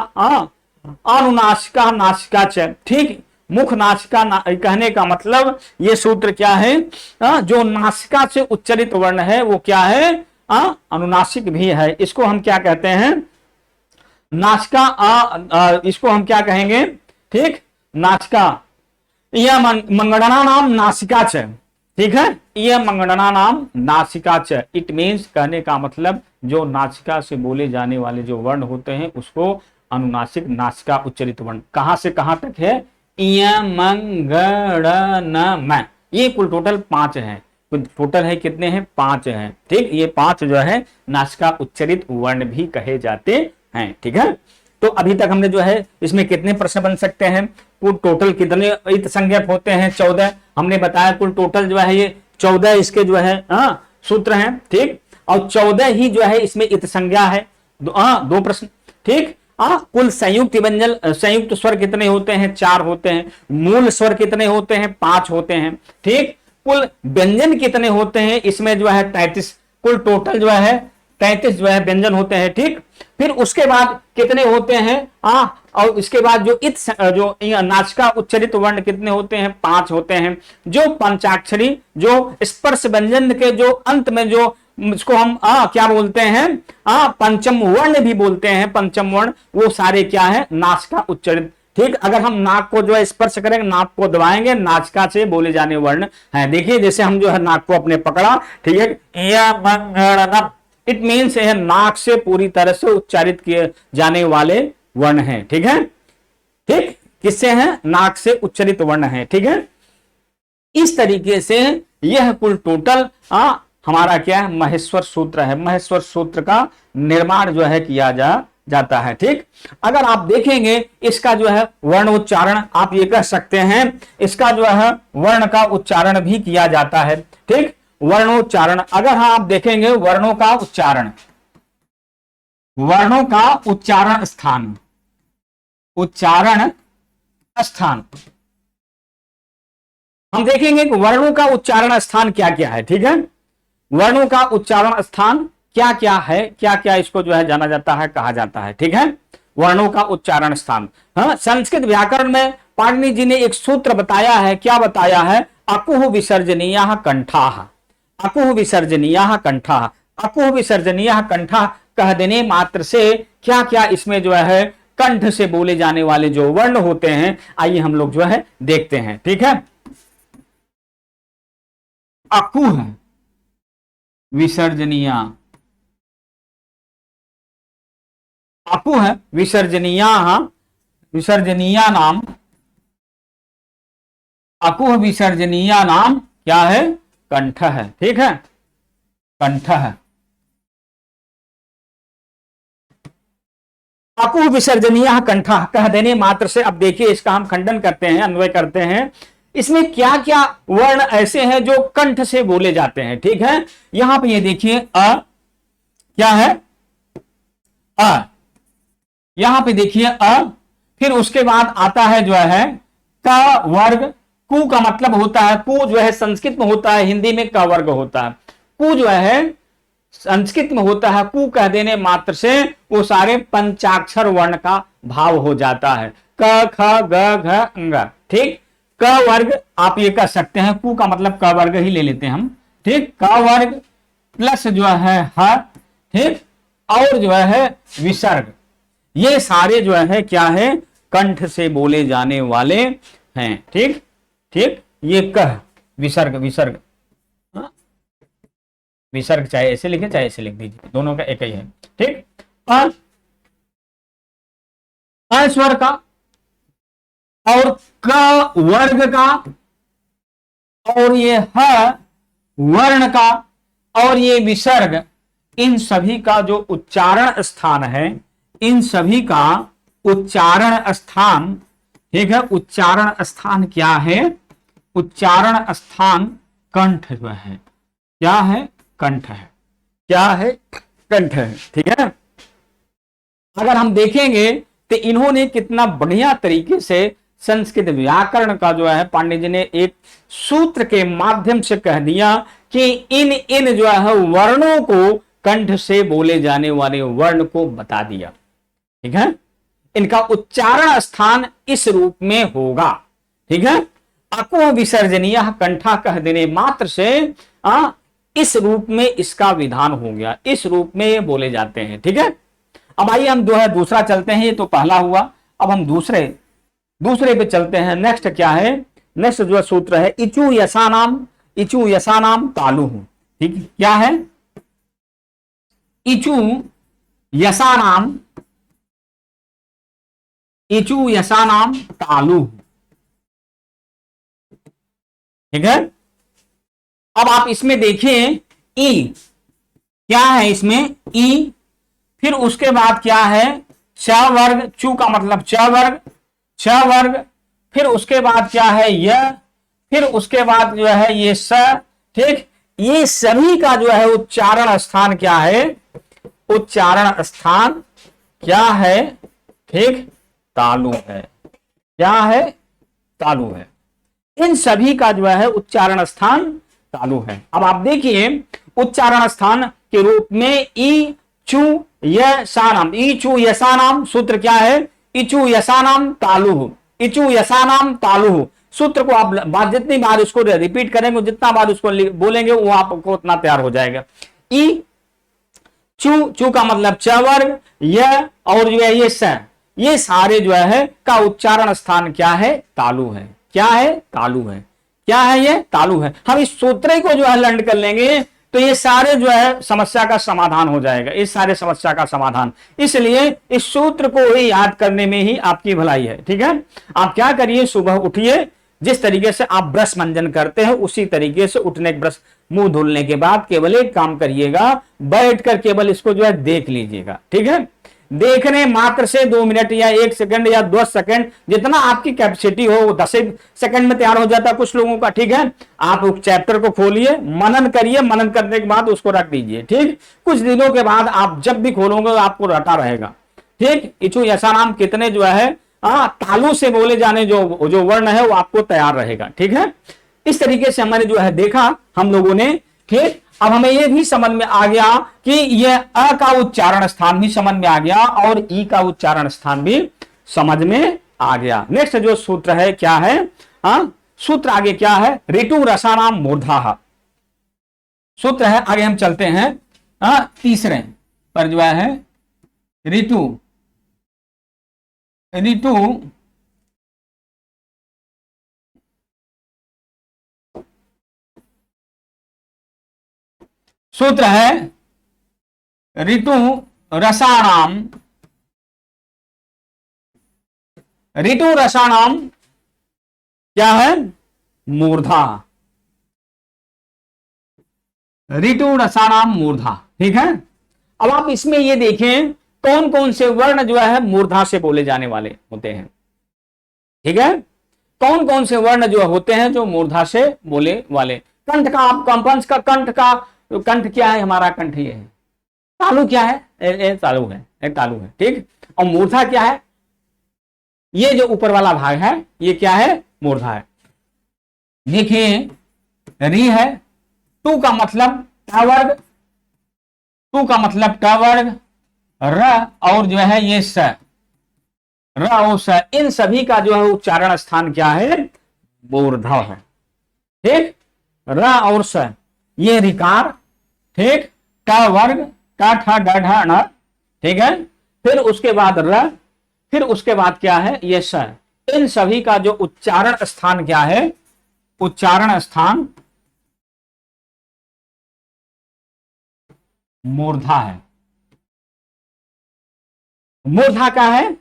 अनुनासिका, नासिका च। ठीक, मुख नासिका कहने का मतलब ये सूत्र क्या है, जो नासिका से उच्चरित वर्ण है वो क्या है, अनुनासिक भी है। इसको हम क्या कहते हैं, नासिका, इसको हम क्या कहेंगे। ठीक, नासिका, यह मंगणना नाम नासिका च। ठीक है, यह मंगणना नाम नासिका च, इट मीन्स कहने का मतलब जो नासिका से बोले जाने वाले जो वर्ण होते हैं उसको अनुनासिक, नासिका उच्चरित वर्ण। कहां से कहां तक है, मंगणनम, ये कुल टोटल 5 है। टोटल है कितने हैं, 5 हैं। ठीक, ये 5 जो है नासिका उच्चरित वर्ण भी कहे जाते हैं। ठीक है, तो अभी तक हमने जो है इसमें कितने प्रश्न बन सकते हैं, कुल टोटल कितने इत संज्ञक होते हैं, 14 हमने बताया। कुल टोटल जो है ये 14 इसके जो है सूत्र हैं। ठीक, और 14 ही जो है इसमें इत संज्ञा है। दो प्रश्न। ठीक, कुल संयुक्त व्यंजन, संयुक्त स्वर कितने होते हैं, 4 होते हैं। मूल स्वर कितने होते हैं, 5 होते हैं। ठीक, कुल व्यंजन कितने होते हैं, इसमें जो है 33, कुल टोटल जो है 33 जो है व्यंजन होते हैं। ठीक, फिर उसके बाद कितने होते हैं, और इसके बाद जो जो नासिका उच्चरित वर्ण कितने होते हैं, 5 होते हैं। जो पंचाक्षरी, जो स्पर्श व्यंजन के जो अंत में जो इसको हम क्या बोलते हैं, पंचम वर्ण भी बोलते हैं, पंचम वर्ण, वो सारे क्या है, नासिका उच्चरित। ठीक, अगर हम नाक को जो है स्पर्श करेंगे, नाक को दबाएंगे, नासिका से बोले जाने वर्ण हैं। देखिए जैसे हम जो है नाक को अपने पकड़ा, ठीक है, इट मीन्स यह नाक से पूरी तरह से उच्चारित किए जाने वाले वर्ण हैं। ठीक है, ठीक, किससे हैं, नाक से उच्चरित वर्ण है। ठीक है, इस तरीके से यह कुल टोटल हमारा क्या है, महेश्वर सूत्र है। महेश्वर सूत्र का निर्माण जो है किया जाता है। ठीक, अगर आप देखेंगे इसका जो है वर्ण उच्चारण, आप ये कह सकते हैं इसका जो है वर्ण का उच्चारण भी किया जाता है। ठीक, वर्णोच्चारण, अगर आप देखेंगे वर्णों का उच्चारण, वर्णों का उच्चारण स्थान, उच्चारण स्थान, हम देखेंगे कि वर्णों का उच्चारण स्थान क्या क्या है। ठीक है, वर्णों का उच्चारण स्थान क्या क्या है, क्या क्या इसको जो है जाना जाता है, कहा जाता है। ठीक है, वर्णों का उच्चारण स्थान। हाँ, संस्कृत व्याकरण में पाणिनि जी ने एक सूत्र बताया है। क्या बताया है? अकुह विसर्जनीयः कंठाः, अकुह विसर्जनीयः कंठाः, अकुह विसर्जनीयः कंठाः कह देने मात्र से क्या क्या इसमें जो है कंठ से बोले जाने वाले जो वर्ण होते हैं, आइए हम लोग जो है देखते हैं। ठीक है, अकुह विसर्जनीय, अकुह विसर्जनीयाः, विसर्जनीया नाम, अकुह विसर्जनीया नाम क्या है? कंठ है। ठीक है, कंठ है। अकुह विसर्जनीय कंठ कह देने मात्र से, अब देखिए इसका हम खंडन करते हैं, अन्वय करते हैं। इसमें क्या क्या वर्ण ऐसे हैं जो कंठ से बोले जाते हैं। ठीक है, यहां पे ये देखिए अ, क्या है? अ, यहां पे देखिए अ, फिर उसके बाद आता है जो है क वर्ग। कु का मतलब होता है, कु जो है संस्कृत में होता है, हिंदी में क वर्ग होता है। कु जो है संस्कृत में होता है, कु कह देने मात्र से वो सारे पंचाक्षर वर्ण का भाव हो जाता है। क ख ग घ अंग। ठीक, क वर्ग आप ये कह सकते हैं, कु का मतलब क वर्ग ही ले लेते हैं हम। ठीक, क वर्ग प्लस जो है ह, ठीक, और जो है विसर्ग, ये सारे जो है क्या है? कंठ से बोले जाने वाले हैं। ठीक, ठीक, ये कह विसर्ग, विसर्ग, विसर्ग चाहे ऐसे लिखे चाहे ऐसे लिख दीजिए, दोनों का एक ही है। ठीक, और स्वर का और क वर्ग का और ये ह वर्ण का और ये विसर्ग, इन सभी का जो उच्चारण स्थान है, इन सभी का उच्चारण स्थान, ठीक है, उच्चारण स्थान क्या है? उच्चारण स्थान कंठ जो है, क्या है? कंठ है। क्या है? कंठ है। ठीक है, अगर हम देखेंगे तो इन्होंने कितना बढ़िया तरीके से संस्कृत व्याकरण का जो है पांडे जी ने एक सूत्र के माध्यम से कह दिया कि इन इन जो है वर्णों को, कंठ से बोले जाने वाले वर्ण को बता दिया। ठीक है, इनका उच्चारण स्थान इस रूप में होगा। ठीक है, अकुह विसर्जनीय कंठा कह देने मात्र से इस रूप में इसका विधान हो गया, इस रूप में ये बोले जाते हैं। ठीक है, अब आइए हम जो है दूसरा चलते हैं, ये तो पहला हुआ। अब हम दूसरे पे चलते हैं। नेक्स्ट क्या है? नेक्स्ट जो सूत्र है इचु यसानाम, इचु यसानाम तालु। ठीक, क्या है? इचु यसानाम, इचु यसानाम तालु। ठीक है, अब आप इसमें देखिए ई, क्या है इसमें? ई, फिर उसके बाद क्या है? च वर्ग, चू का मतलब च वर्ग, च वर्ग, फिर उसके बाद क्या है? य, फिर उसके बाद जो है ये स। ठीक, ये सभी का जो है उच्चारण स्थान क्या है? उच्चारण स्थान क्या है? ठीक, तालु है। क्या है? तालु है। इन सभी का जो है उच्चारण स्थान तालु है। अब आप देखिए उच्चारण स्थान के रूप में ई चू यसानाम, ई चू यसानाम सूत्र क्या है? इचू यसानाम तालु, इचू यसानाम तालु। सूत्र को आप बात जितनी बार इसको रिपीट करेंगे, जितना बार उसको बोलेंगे वो आपको उतना तैयार हो जाएगा। ई चू, चू का मतलब च वर्ग, य और जो है ये स, ये सारे जो है का उच्चारण स्थान क्या है? तालु है। क्या है? तालु है। क्या है? ये तालु है। हम इस सूत्र को जो है लर्न कर लेंगे तो ये सारे जो है समस्या का समाधान हो जाएगा, इस सारे समस्या का समाधान। इसलिए इस सूत्र को ही याद करने में ही आपकी भलाई है। ठीक है, आप क्या करिए, सुबह उठिए, जिस तरीके से आप ब्रश मंजन करते हैं उसी तरीके से उठने के ब्रश मुंह धुलने के बाद केवल एक काम करिएगा, बैठकर केवल इसको जो है देख लीजिएगा। ठीक है, देखने मात्र से 2 मिनट या 1 सेकंड या 10 सेकंड, जितना आपकी कैपेसिटी हो, 10 सेकंड में तैयार हो जाता है कुछ लोगों का। ठीक है, आप उस चैप्टर को खोलिए, मनन करिए, मनन करने के बाद उसको रख दीजिए। ठीक, कुछ दिनों के बाद आप जब भी खोलोगे आपको रटा रहेगा। ठीक, इचु यसानाम कितने जो है तालु से बोले जाने जो वर्ण है वो आपको तैयार रहेगा। ठीक है, इस तरीके से हमने जो है देखा हम लोगों ने। ठीक, अब हमें यह भी समझ में आ गया कि यह अ का उच्चारण स्थान भी समझ में आ गया और ई का उच्चारण स्थान भी समझ में आ गया। नेक्स्ट जो सूत्र है क्या है, सूत्र आगे क्या है, ऋतु रसानाम मूर्धा सूत्र है। आगे हम चलते हैं तीसरे पर जो है ऋतु सूत्र है ऋतु रसानाम क्या है, मूर्धा, ऋतु रसानाम मूर्धा। ठीक है, अब आप इसमें ये देखें कौन कौन से वर्ण जो है मूर्धा से बोले जाने वाले होते हैं। ठीक है, कौन कौन से वर्ण जो होते हैं जो मूर्धा से बोले वाले। कंठ का, आप कंपंस का कंठ क्या है, हमारा कंठ ये है, तालु क्या है, तालु है, एक तालु है। ठीक, और मूर्धा क्या है, ये जो ऊपर वाला भाग है ये क्या है, मूर्धा है। देखिए री है, टू का मतलब टवर्ग, टू का मतलब टवर्ग, र और जो है ये स, र और स, इन सभी का जो है उच्चारण स्थान क्या है, मूर्धा है। ठीक, र और स ये रिकार, ठीक, ट वर्ग, ट ठ ड ढ ण, ठीक है, फिर उसके बाद र, फिर उसके बाद क्या है ये स, इन सभी का जो उच्चारण स्थान क्या है, उच्चारण स्थान मूर्धा है। मूर्धा का है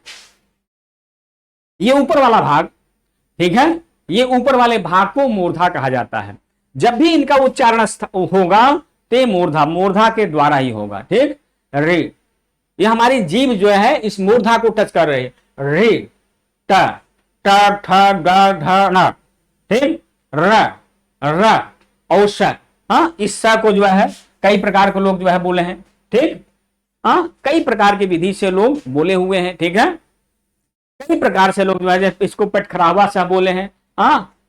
ये ऊपर वाला भाग। ठीक है, ये ऊपर वाले भाग को मूर्धा कहा जाता है। जब भी इनका उच्चारण होगा तो मूर्धा के द्वारा ही होगा। ठीक, रे, ये हमारी जीभ जो है इस मूर्धा को टच कर रही है, रे, ट ठ ड ढ न, ठीक, र और स, इस स को जो है कई प्रकार के लोग जो है बोले हैं। ठीक, कई प्रकार की विधि से लोग बोले हुए हैं। ठीक है, कई प्रकार से लोग जो है इसको पेट खराबा सा बोले हैं,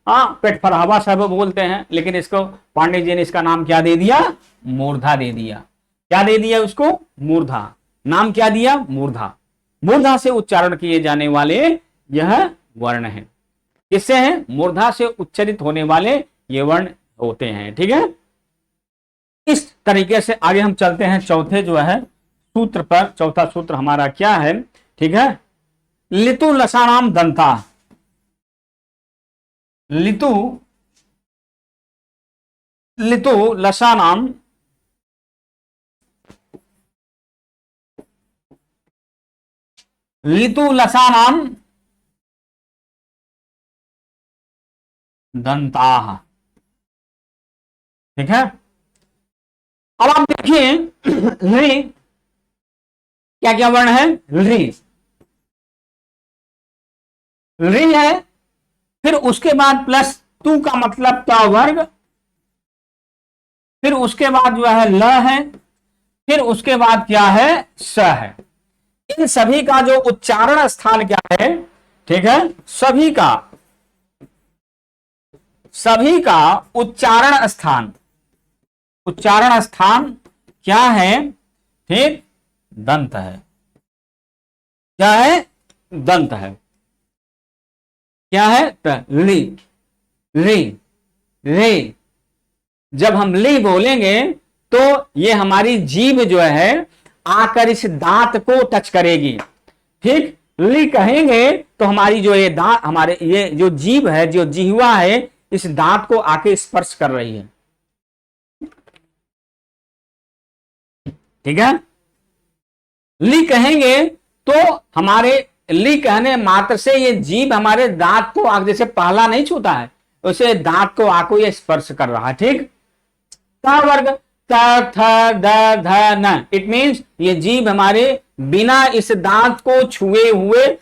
पेट फरावा सब बोलते हैं, लेकिन इसको पांडे जी ने इसका नाम क्या दे दिया, मूर्धा दे दिया। क्या दे दिया उसको, मूर्धा, नाम क्या दिया, मूर्धा। मूर्धा से उच्चारण किए जाने वाले यह वर्ण है। किससे है, मूर्धा से उच्चारित होने वाले ये वर्ण होते हैं। ठीक है, इस तरीके से आगे हम चलते हैं चौथे जो है सूत्र पर। चौथा सूत्र हमारा क्या है, ठीक है, लितु लसानाम दंता, लितु लसानाम दंता। ठीक है, अब आप देखिए ली क्या क्या वर्ण है, री है, फिर उसके बाद प्लस तू का मतलब ता वर्ग, फिर उसके बाद जो है ल है, फिर उसके बाद क्या है, स है। इन सभी का जो उच्चारण स्थान क्या है, ठीक है, सभी का उच्चारण क्या है, ठीक, दंत है। क्या है, दंत है। क्या है, ली, रे। जब हम ली बोलेंगे तो ये हमारी जीभ जो है आकर इस दांत को टच करेगी। ठीक, ली कहेंगे तो हमारी जो ये दांत, हमारे ये जो जीभ है, जो जिह्वा है, इस दांत को आके स्पर्श कर रही है। ठीक है, ली कहेंगे तो हमारे ली कहने मात्र से ये जीभ हमारे दांत को आगे, जैसे पहला नहीं छूता है उसे दांत को आको ये स्पर्श कर रहा है। ठीक, ता वर्ग, त थ द ध न, इट मींस ये जीभ हमारे बिना इस दांत को छुए हुए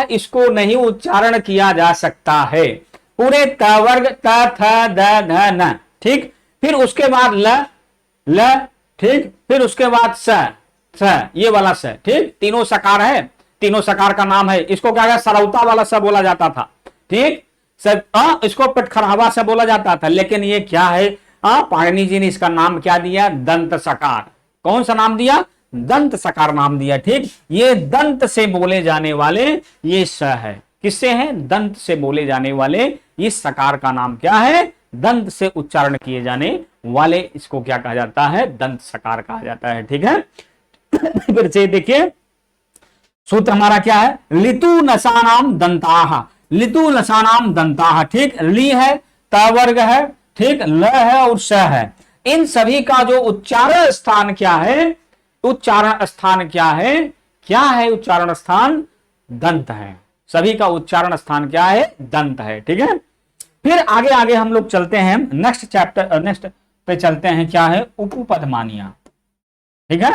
इसको नहीं उच्चारण किया जा सकता है। पूरे त वर्ग, त थ द ध न। ठीक, फिर उसके बाद ल, ठीक, फिर उसके बाद स, ये वाला स। ठीक, तीनों सकार है, तीनों सकार का नाम है। इसको क्या सरौता वाला स बोला जाता था। ठीक, इसको पेटखरावा से बोला जाता था, लेकिन ये क्या है, पाणिनि जी ने इसका नाम क्या दिया? दंत सकार। कौन सा नाम दिया? दंत सकार नाम दिया। ठीक, ये दंत से बोले जाने वाले ये स है। किससे है? दंत से बोले जाने वाले इस सकार का नाम क्या है? दंत से उच्चारण किए जाने वाले इसको क्या कहा जाता है? दंत सकार कहा जाता है। ठीक है, फिर से देखिए सूत्र हमारा क्या है? लितु नसानाम दंताह, लितु नसानाम दंताह। ठीक, ली है, त वर्ग है, ठीक, ल है और स है। इन सभी का जो उच्चारण स्थान क्या है? उच्चारण स्थान क्या है? क्या है उच्चारण स्थान? दंत है। सभी का उच्चारण स्थान क्या है? दंत है। ठीक है, फिर आगे आगे हम लोग चलते हैं, नेक्स्ट चैप्टर, नेक्स्ट पे चलते हैं। क्या है? उपपद मानिया। ठीक है,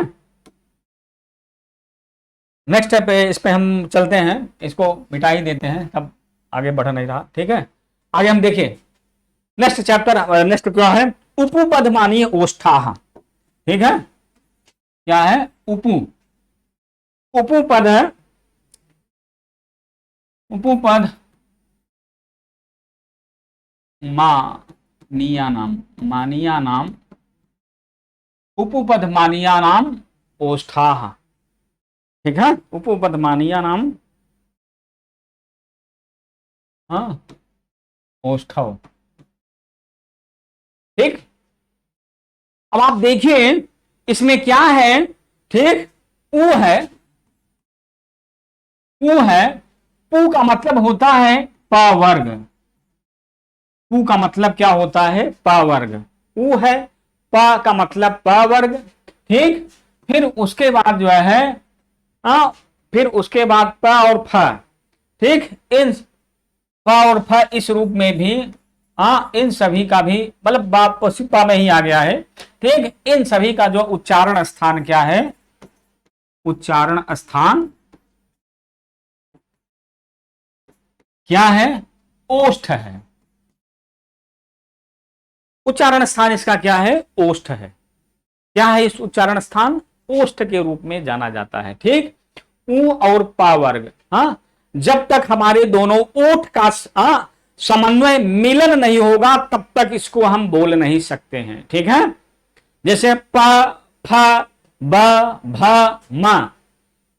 नेक्स्ट पे इस पे हम चलते हैं, इसको मिटा ही देते हैं, तब आगे बढ़ नहीं रहा। ठीक है, आगे हम देखिए नेक्स्ट चैप्टर, नेक्स्ट क्या है? उपपद मानिय ओष्ठा। ठीक है, क्या है? उपपद है, उपपद मानिया नाम, मानिया नाम, उपपद मानिया नाम ओष्ठा। ठीक है, उपपद मानिया नाम ओष्ठव। ठीक, अब आप देखिए इसमें क्या है? ठीक, उ है, उ है, पू का मतलब होता है प वर्ग। पू का मतलब क्या होता है? प वर्ग। उ है, प का मतलब प वर्ग। ठीक, फिर उसके बाद जो है फिर उसके बाद प और फ। ठीक, इन प और फ इस रूप में भी इन सभी का भी मतलब बाप पा में ही आ गया है। ठीक, इन सभी का जो उच्चारण स्थान क्या है? उच्चारण स्थान क्या है? ओष्ठ है। उच्चारण स्थान इसका क्या है? ओष्ठ है। क्या है इस उच्चारण स्थान? ओष्ठ के रूप में जाना जाता है। ठीक, उ और पा वर्ग, जब तक हमारे दोनों ओठ का समन्वय मिलन नहीं होगा तब तक इसको हम बोल नहीं सकते हैं। ठीक है, जैसे प, फ, ब, भ, म,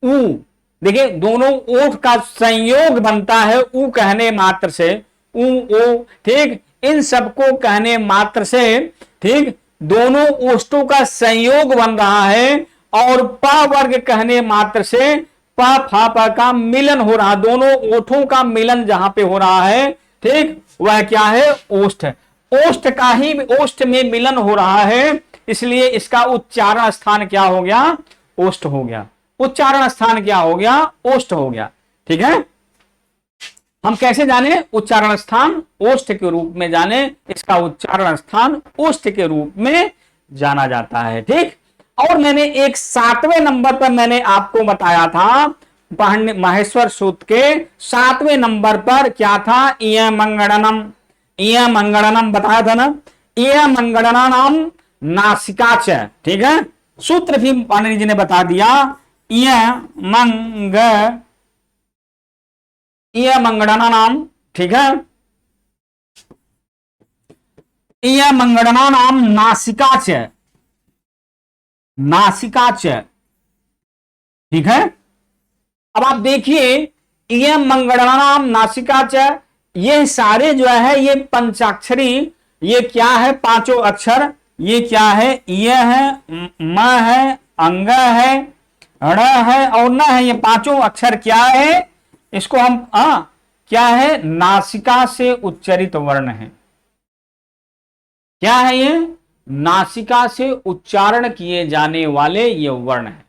उ, देखिए दोनों ओठ का संयोग बनता है उ कहने मात्र से, उ ओ। ठीक, इन सबको कहने मात्र से, ठीक, दोनों ओष्ठों का संयोग बन रहा है और प वर्ग कहने मात्र से प फा प का मिलन हो रहा, दोनों ओठों का मिलन जहां पे हो रहा है, ठीक, वह क्या है? ओष्ठ। ओष्ठ का ही ओष्ठ में मिलन हो रहा है, इसलिए इसका उच्चारण स्थान क्या हो गया? ओष्ठ हो गया। उच्चारण स्थान क्या हो गया? ओष्ठ हो गया। ठीक है, हम कैसे जाने? उच्चारण स्थान ओष्ठ के रूप में जाने, इसका उच्चारण स्थान ओष्ठ के रूप में जाना जाता है। ठीक, और मैंने एक 7वें नंबर पर मैंने आपको बताया था, माहेश्वर सूत्र के 7वें नंबर पर क्या था? इय मंगणनम, इय मंगणनम बताया था ना, इय मंगणनाम नासिका च। ठीक है, सूत्र भी पाणिनि जी ने बता दिया, इय मंगणनाम। ठीक है, इय मंगणनाम नासिका च, नासिका च। ठीक है, अब आप देखिए ये मंगणनाम नासिका च, ये सारे जो है ये पंचाक्षरी, ये क्या है? पांचों अक्षर। ये क्या है? ये है, म है, अंग है, ण है और न है। ये पांचों अक्षर क्या है? इसको हम क्या है? नासिका से उच्चरित वर्ण है। क्या है ये? नासिका से उच्चारण किए जाने वाले ये वर्ण है।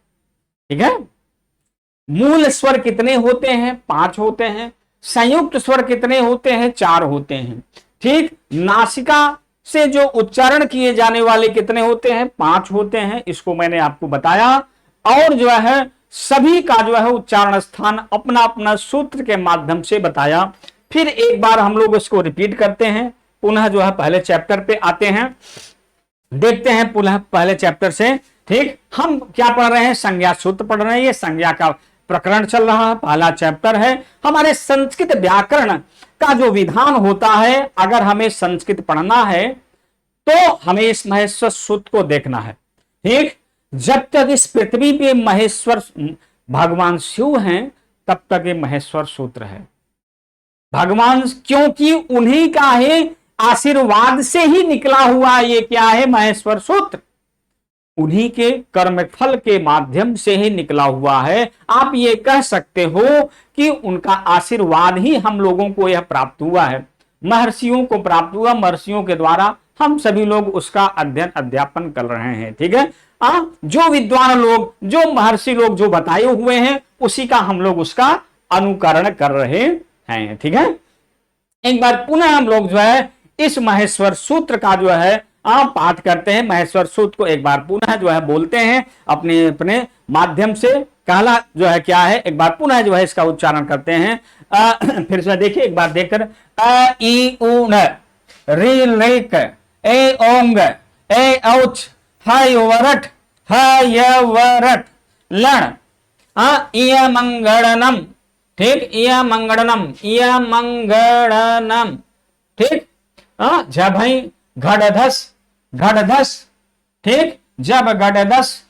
ठीक है, मूल स्वर कितने होते हैं? 5 होते हैं। संयुक्त स्वर कितने होते हैं? 4 होते हैं। ठीक, नासिका से जो उच्चारण किए जाने वाले कितने होते हैं? 5 होते हैं। इसको मैंने आपको बताया, और जो है सभी का जो है उच्चारण स्थान अपना अपना सूत्र के माध्यम से बताया। फिर एक बार हम लोग इसको रिपीट करते हैं, पुनः जो है पहले चैप्टर पे आते हैं, देखते हैं पुनः पहले चैप्टर से। ठीक, हम क्या पढ़ रहे हैं? संज्ञा सूत्र पढ़ रहे हैं। ये संज्ञा का प्रकरण चल रहा है, पहला चैप्टर है। हमारे संस्कृत व्याकरण का जो विधान होता है, अगर हमें संस्कृत पढ़ना है तो हमें इस महेश्वर सूत्र को देखना है। ठीक, जब तक इस पृथ्वी पे महेश्वर भगवान शिव हैं तब तक ये महेश्वर सूत्र है। भगवान, क्योंकि उन्हीं का है आशीर्वाद से ही निकला हुआ ये क्या है महेश्वर सूत्र, उन्हीं के कर्मफल के माध्यम से ही निकला हुआ है। आप ये कह सकते हो कि उनका आशीर्वाद ही हम लोगों को यह प्राप्त हुआ है, महर्षियों को प्राप्त हुआ, महर्षियों के द्वारा हम सभी लोग उसका अध्ययन अध्यापन कर रहे हैं। ठीक है, जो विद्वान लोग, जो महर्षि लोग जो बताए हुए हैं उसी का हम लोग उसका अनुकरण कर रहे हैं। ठीक है, एक बार पुनः हम लोग जो है इस महेश्वर सूत्र का जो है पाठ करते हैं। महेश्वर सूत्र को एक बार पुनः जो है बोलते हैं अपने अपने माध्यम से। कहला जो है क्या है, एक बार पुनः जो है इसका उच्चारण करते हैं। फिर से देखिए एक बार देखकर, अ ई उ न री लेक ए ओंग ए औच हाय वरट हाय वरट लण इय मंगड़नम। ठीक, इय मंगड़नम, इय मंगड़नम। ठीक, जभई घड़धस घड़धस। ठीक, जब घड़धस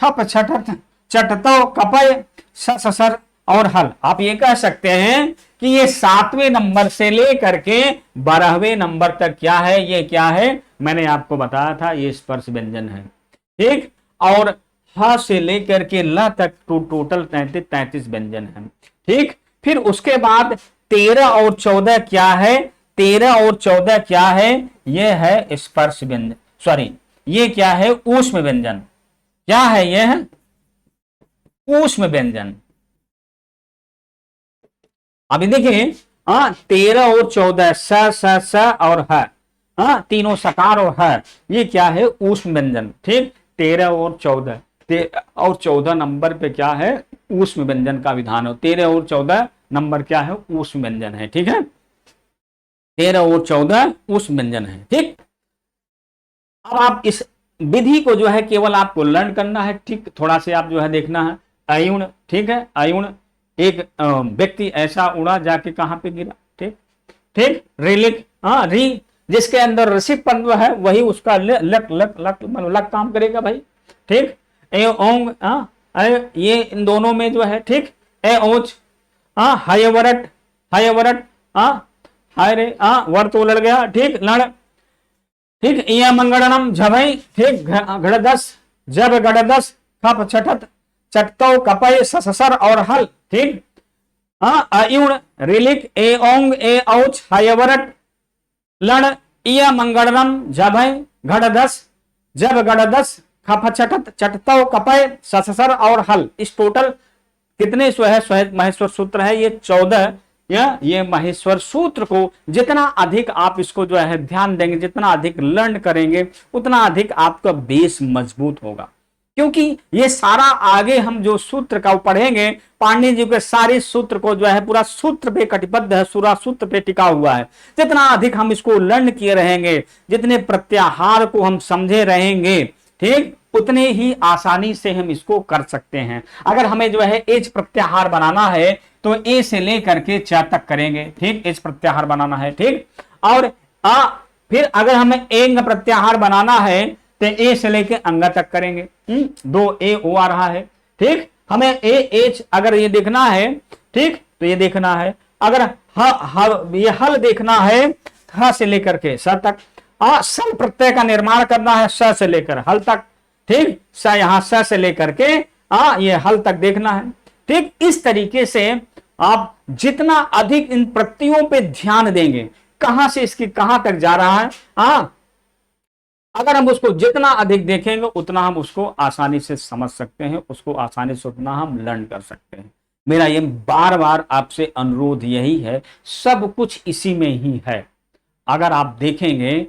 खप छटत चटतो कपय ससर और हल। आप ये कह सकते हैं कि ये 7वें नंबर से लेकर के 12वें नंबर तक क्या है, ये क्या है, मैंने आपको बताया था ये स्पर्श व्यंजन है। ठीक, और ह से लेकर के ल तक टोटल 33 व्यंजन है। ठीक, फिर उसके बाद 13 और 14 क्या है, 13 और 14 क्या है, ये है स्पर्श व्यंजन, सॉरी ये क्या है ऊष्म व्यंजन। क्या है, ये है ऊष्म व्यंजन। अभी देखिए 13 और 14 स और ह, तीनों सकार और है, ये क्या है ऊष्म व्यंजन। ठीक, 13 और 14 नंबर पे क्या है ऊष्म व्यंजन का विधान हो। 13 और 14 नंबर क्या है ऊष्म व्यंजन है। ठीक है, 13 और 14 ऊष्म व्यंजन है। ठीक, अब आप इस विधि को जो है केवल आपको लर्न करना है। ठीक, थोड़ा से आप जो है देखना है अयुण। ठीक है, अयुण एक व्यक्ति ऐसा उड़ा जाके कहां पे गिरा। ठीक, ठीक, रिलिक री जिसके अंदर ऋषि पंद्व है वही उसका लक लक लक लक काम करेगा भाई। ठीक, ए ओंग ये इन दोनों में जो है। ठीक, ए ओच हयवरट हयवरट हाय रे वर तो लड़ गया। ठीक, लड़। ठीक, इया मंगड़नम झभई। ठीक, घड़दस जब घड़दस खप छठत चटतो कपय ससर और हल। ठीक, अयुण रिलिक ए ओंग ए औच हयवरट लड़ इया मंगड़नम झभई घड़दस जब घड़दस खप छठत चटतो कपय ससर और हल। इस टोटल कितने महेश्वर सूत्र है, ये 14। ये महेश्वर सूत्र को जितना अधिक आप इसको जो है ध्यान देंगे, जितना अधिक लर्न करेंगे उतना अधिक आपका बेस मजबूत होगा। क्योंकि ये सारा आगे हम जो सूत्र का पढ़ेंगे, पांडे जी के सारे सूत्र को जो है पूरा सूत्र पे कटिबद्ध है, पूरा सूत्र पे टिका हुआ है। जितना अधिक हम इसको लर्न किए रहेंगे, जितने प्रत्याहार को हम समझे रहेंगे, ठीक, उतने ही आसानी से हम इसको कर सकते हैं। अगर हमें जो है एज प्रत्याहार बनाना है तो ए से लेकर के च तक करेंगे। ठीक, एज प्रत्याहार बनाना है। ठीक, और फिर अगर हमें एंग प्रत्याहार बनाना है तो ए से लेकर अंग तक करेंगे। 2 ए ओ आ रहा है। ठीक, हमें ए एच अगर ये देखना है, ठीक, तो ये देखना है। अगर ये हल देखना है ह से लेकर के स तक, सल प्रत्यय का निर्माण करना है स से लेकर हल तक। ठीक, स यहां स से लेकर के ये हल तक देखना है। ठीक, इस तरीके से आप जितना अधिक इन प्रत्ययों पे ध्यान देंगे, कहां से इसकी कहां तक जा रहा है, अगर हम उसको जितना अधिक देखेंगे उतना हम उसको आसानी से समझ सकते हैं, उसको आसानी से उतना हम लर्न कर सकते हैं। मेरा ये बार बार आपसे अनुरोध यही है, सब कुछ इसी में ही है। अगर आप देखेंगे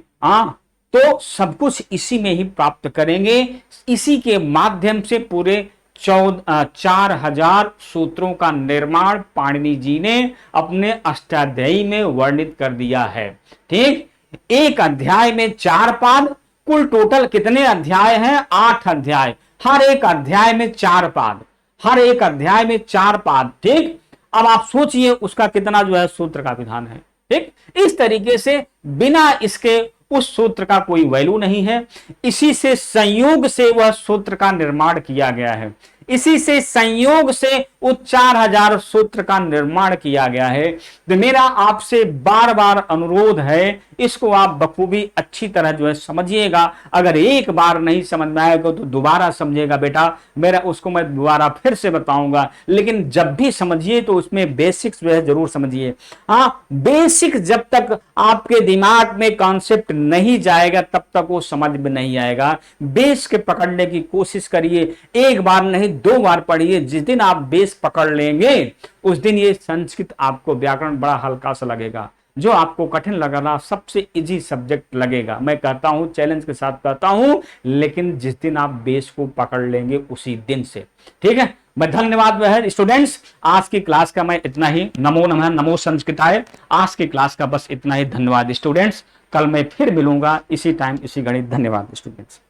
तो सब कुछ इसी में ही प्राप्त करेंगे। इसी के माध्यम से पूरे 4000 सूत्रों का निर्माण पाणिनि जी ने अपने अष्टाध्यायी में वर्णित कर दिया है। ठीक, एक अध्याय में 4 पाद, कुल टोटल कितने अध्याय हैं, 8 अध्याय, हर एक अध्याय में 4 पाद, हर एक अध्याय में 4 पाद। ठीक, अब आप सोचिए उसका कितना जो है सूत्र का विधान है। ठीक, इस तरीके से बिना इसके उस सूत्र का कोई वैल्यू नहीं है। इसी से संयोग से वह सूत्र का निर्माण किया गया है, इसी से संयोग से उस 4000 सूत्र का निर्माण किया गया है। तो मेरा आपसे बार बार अनुरोध है, इसको आप बखूबी अच्छी तरह जो है समझिएगा। अगर एक बार नहीं समझ में आएगा तो दोबारा समझिएगा बेटा, मेरा उसको मैं दोबारा फिर से बताऊंगा। लेकिन जब भी समझिए तो उसमें बेसिक्स जो है जरूर समझिए। हाँ, बेसिक जब तक आपके दिमाग में कॉन्सेप्ट नहीं जाएगा तब तक वो समझ में नहीं आएगा। बेस के पकड़ने की कोशिश करिए, एक बार नहीं 2 बार पढ़िए। जिस दिन आप बेस पकड़ लेंगे उस दिन ये संस्कृत आपको व्याकरण बड़ा हल्का सा लगेगा, जो आपको कठिन लग रहा सबसे इजी सब्जेक्ट लगेगा। मैं कहता हूं, चैलेंज के साथ कहता हूं, लेकिन जिस दिन आप बेस को पकड़ लेंगे उसी दिन से, ठीक है। मैं धन्यवाद वह स्टूडेंट्स, आज की क्लास का मैं इतना ही। नमो नमः, नमो संस्कृताय। आज की क्लास का बस इतना ही। धन्यवाद स्टूडेंट्स, कल मैं फिर मिलूंगा इसी टाइम इसी घड़ी। धन्यवाद स्टूडेंट्स।